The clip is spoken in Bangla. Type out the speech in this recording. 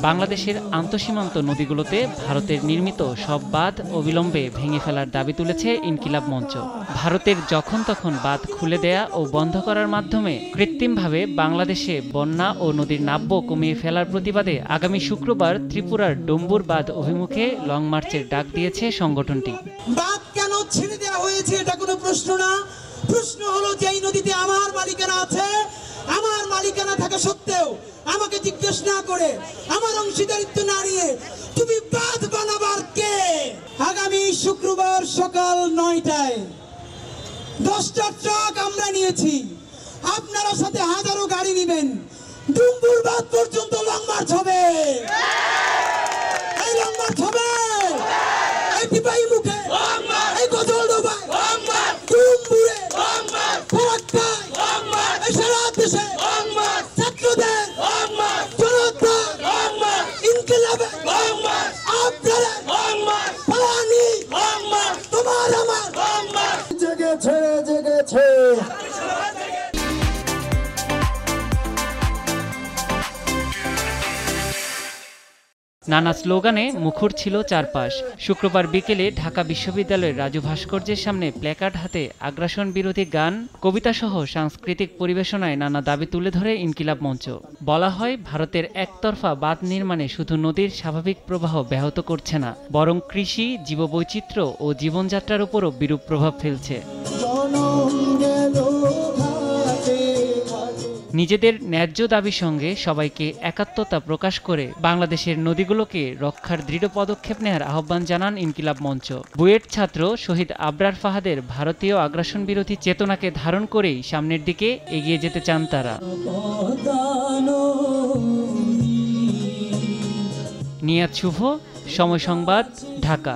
বাংলাদেশের আন্তঃসীমান্ত নদীগুলোতে ভারতের নির্মিত সব বাঁধ অবিলম্বে ভেঙে ফেলার দাবি তুলেছে ইনকিলাব মঞ্চ। ভারতের যখন তখন বাঁধ খুলে দেয়া ও বন্ধ করার মাধ্যমে কৃত্রিমভাবে বাংলাদেশে বন্যা ও নদীর নাব্য কমিয়ে ফেলার প্রতিবাদে আগামী শুক্রবার ত্রিপুরার ডম্বুর বাঁধ অভিমুখে লং মার্চের ডাক দিয়েছে সংগঠনটি। বাঁধ কেন ছেড়ে দেওয়া হয়েছে এটা কোনো প্রশ্ন না, প্রশ্ন হলো যে এই নদীতে আমার মালিকানা আছে, আমার মালিকানা থাকা সত্ত্বেও আমাকে জিজ্ঞেস না করে, আমার অংশীদারিত্ব না নিয়ে তুমি বাঁধ বানাবার কে? আগামী শুক্রবার সকাল 9টায় 10টা ট্রাক আমরা নিয়েছি, আপনারা সাথে হাজারো গাড়ি নেবেন, ডুম্বুর বাঁধ পর্যন্ত লং মার্চ হবে। এই লং মার্চ হবে, এই টিপাই মুখে, এই গজলডোবায়, ডুম্বুরে, ফরাক্কায়, এই সারা দেশে ছাত্রদের জনতা ইনকিলাবে আপনারা ফলানি তোমার আমার জেগেছে জেগেছে। নানা স্লোগানে মুখর ছিল চারপাশ। শুক্রবার বিকেলে ঢাকা বিশ্ববিদ্যালয়ের রাজু ভাস্কর্যের সামনে প্ল্যাকার্ড হাতে আগ্রাসন বিরোধী গান, কবিতাসহ সাংস্কৃতিক পরিবেশনায় নানা দাবি তুলে ধরে ইনকিলাব মঞ্চ। বলা হয়, ভারতের একতরফা বাঁধ নির্মাণে শুধু নদীর স্বাভাবিক প্রবাহ ব্যাহত করছে না, বরং কৃষি, জীববৈচিত্র্য ও জীবনযাত্রার উপরও বিরূপ প্রভাব ফেলছে। নিজেদের ন্যায্য দাবির সঙ্গে সবাইকে একাত্মতা প্রকাশ করে বাংলাদেশের নদীগুলোকে রক্ষার দৃঢ় পদক্ষেপ নেওয়ার আহ্বান জানান ইনকিলাব মঞ্চ। বুয়েট ছাত্র শহীদ আবরার ফাহাদের ভারতীয় আগ্রাসন বিরোধী চেতনাকে ধারণ করেই সামনের দিকে এগিয়ে যেতে চান তারা। নিয়াত শুভ, সময় সংবাদ, ঢাকা।